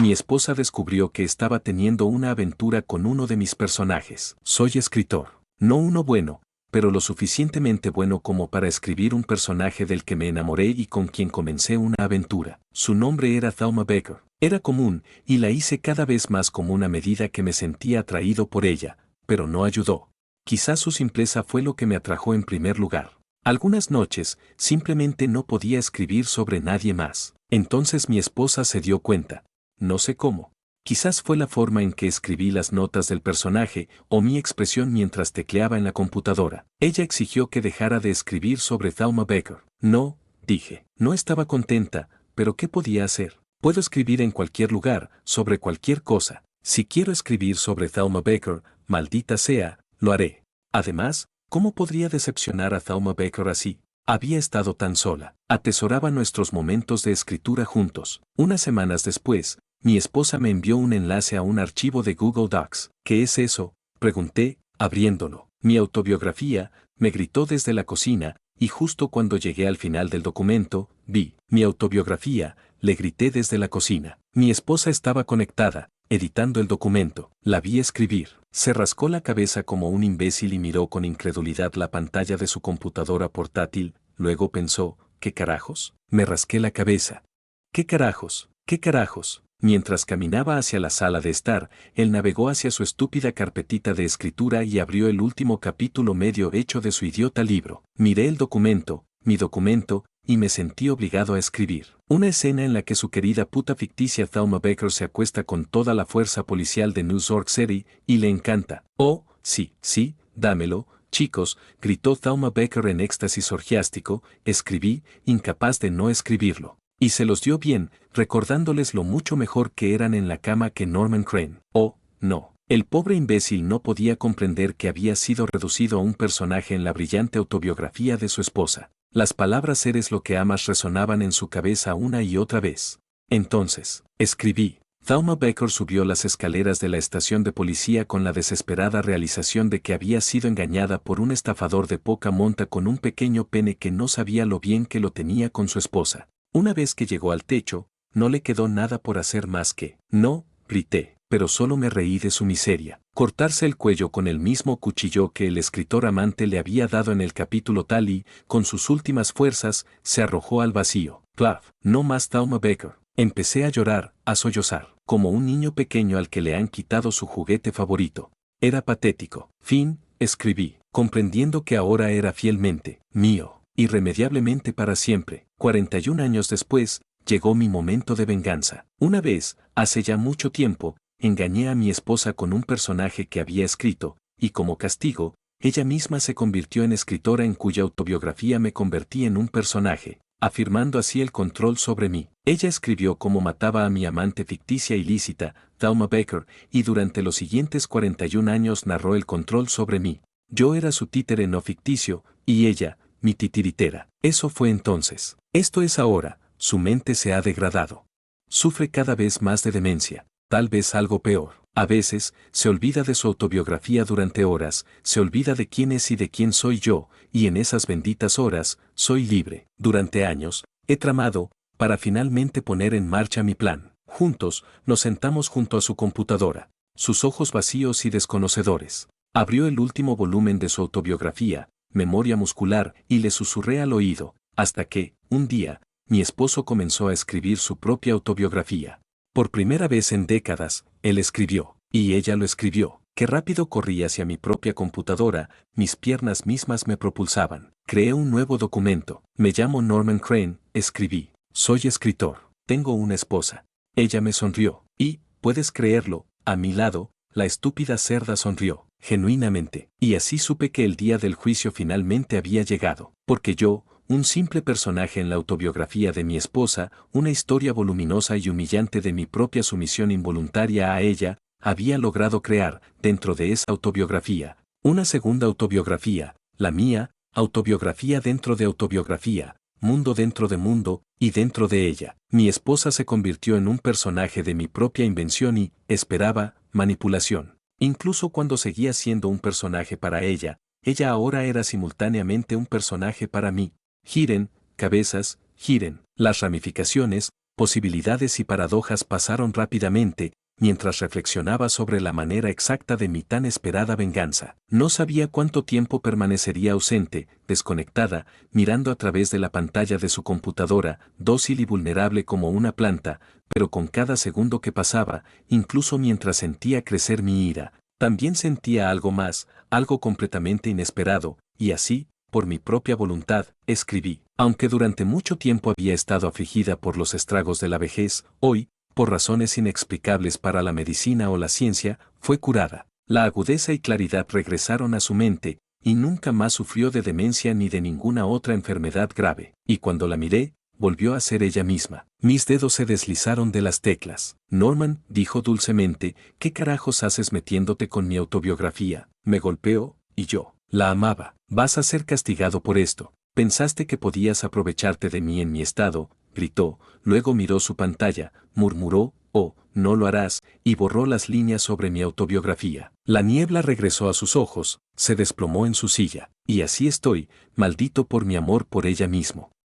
Mi esposa descubrió que estaba teniendo una aventura con uno de mis personajes. Soy escritor. No uno bueno, pero lo suficientemente bueno como para escribir un personaje del que me enamoré y con quien comencé una aventura. Su nombre era Thelma Baker. Era común, y la hice cada vez más común a medida que me sentía atraído por ella, pero no ayudó. Quizás su simpleza fue lo que me atrajo en primer lugar. Algunas noches, simplemente no podía escribir sobre nadie más. Entonces mi esposa se dio cuenta. No sé cómo. Quizás fue la forma en que escribí las notas del personaje o mi expresión mientras tecleaba en la computadora. Ella exigió que dejara de escribir sobre Thelma Baker. No, dije. No estaba contenta, pero ¿qué podía hacer? Puedo escribir en cualquier lugar, sobre cualquier cosa. Si quiero escribir sobre Thelma Baker, maldita sea, lo haré. Además, ¿cómo podría decepcionar a Thelma Baker así? Había estado tan sola. Atesoraba nuestros momentos de escritura juntos. Unas semanas después, mi esposa me envió un enlace a un archivo de Google Docs. ¿Qué es eso?, pregunté, abriéndolo. Mi autobiografía, me gritó desde la cocina, y justo cuando llegué al final del documento, vi mi autobiografía, le grité desde la cocina. Mi esposa estaba conectada, editando el documento. La vi escribir. Se rascó la cabeza como un imbécil y miró con incredulidad la pantalla de su computadora portátil. Luego pensó, ¿qué carajos? Me rasqué la cabeza. ¿Qué carajos? ¿Qué carajos? Mientras caminaba hacia la sala de estar, él navegó hacia su estúpida carpetita de escritura y abrió el último capítulo medio hecho de su idiota libro. Miré el documento, mi documento, y me sentí obligado a escribir. Una escena en la que su querida puta ficticia Thelma Baker se acuesta con toda la fuerza policial de New York City, y le encanta. Oh, sí, sí, dámelo, chicos, gritó Thelma Baker en éxtasis orgiástico. Escribí, incapaz de no escribirlo. Y se los dio bien, recordándoles lo mucho mejor que eran en la cama que Norman Crane. Oh, no. El pobre imbécil no podía comprender que había sido reducido a un personaje en la brillante autobiografía de su esposa. Las palabras "eres lo que amas" resonaban en su cabeza una y otra vez. Entonces, escribí. Thelma Baker subió las escaleras de la estación de policía con la desesperada realización de que había sido engañada por un estafador de poca monta con un pequeño pene que no sabía lo bien que lo tenía con su esposa. Una vez que llegó al techo, no le quedó nada por hacer más que, no, grité, pero solo me reí de su miseria. Cortarse el cuello con el mismo cuchillo que el escritor amante le había dado en el capítulo tal y, con sus últimas fuerzas, se arrojó al vacío. Clav, no más Thelma Baker. Empecé a llorar, a sollozar, como un niño pequeño al que le han quitado su juguete favorito. Era patético. Fin, escribí, comprendiendo que ahora era fielmente mío. Irremediablemente para siempre. 41 años después, llegó mi momento de venganza. Una vez, hace ya mucho tiempo, engañé a mi esposa con un personaje que había escrito, y como castigo, ella misma se convirtió en escritora en cuya autobiografía me convertí en un personaje, afirmando así el control sobre mí. Ella escribió cómo mataba a mi amante ficticia ilícita, Thelma Baker, y durante los siguientes 41 años narró el control sobre mí. Yo era su títere no ficticio, y ella, mi titiritera. Eso fue entonces. Esto es ahora. Su mente se ha degradado. Sufre cada vez más de demencia. Tal vez algo peor. A veces, se olvida de su autobiografía durante horas, se olvida de quién es y de quién soy yo, y en esas benditas horas, soy libre. Durante años, he tramado, para finalmente poner en marcha mi plan. Juntos, nos sentamos junto a su computadora. Sus ojos vacíos y desconocedores. Abrió el último volumen de su autobiografía, Memoria muscular, y le susurré al oído, hasta que, un día, mi esposo comenzó a escribir su propia autobiografía. Por primera vez en décadas, él escribió, y ella lo escribió. Qué rápido corrí hacia mi propia computadora, mis piernas mismas me propulsaban. Creé un nuevo documento. Me llamo Norman Crane, escribí. Soy escritor. Tengo una esposa. Ella me sonrió, y, puedes creerlo, a mi lado, la estúpida cerda sonrió. Genuinamente, y así supe que el día del juicio finalmente había llegado, porque yo, un simple personaje en la autobiografía de mi esposa, una historia voluminosa y humillante de mi propia sumisión involuntaria a ella, había logrado crear, dentro de esa autobiografía, una segunda autobiografía, la mía, autobiografía dentro de autobiografía, mundo dentro de mundo, y dentro de ella, mi esposa se convirtió en un personaje de mi propia invención y, esperaba, manipulación. Incluso cuando seguía siendo un personaje para ella, ella ahora era simultáneamente un personaje para mí. Giren, cabezas, giren, las ramificaciones, Posibilidades y paradojas pasaron rápidamente, mientras reflexionaba sobre la manera exacta de mi tan esperada venganza. No sabía cuánto tiempo permanecería ausente, desconectada, mirando a través de la pantalla de su computadora, dócil y vulnerable como una planta, pero con cada segundo que pasaba, incluso mientras sentía crecer mi ira, también sentía algo más, algo completamente inesperado, y así, por mi propia voluntad, escribí. Aunque durante mucho tiempo había estado afligida por los estragos de la vejez, hoy, por razones inexplicables para la medicina o la ciencia, fue curada. La agudeza y claridad regresaron a su mente, y nunca más sufrió de demencia ni de ninguna otra enfermedad grave. Y cuando la miré, volvió a ser ella misma. Mis dedos se deslizaron de las teclas. Norman, dijo dulcemente, ¿qué carajos haces metiéndote con mi autobiografía? Me golpeó, y yo la amaba. Vas a ser castigado por esto. Pensaste que podías aprovecharte de mí en mi estado, gritó, luego miró su pantalla, murmuró, oh, no lo harás, y borró las líneas sobre mi autobiografía. La niebla regresó a sus ojos, se desplomó en su silla, y así estoy, maldito por mi amor por ella mismo.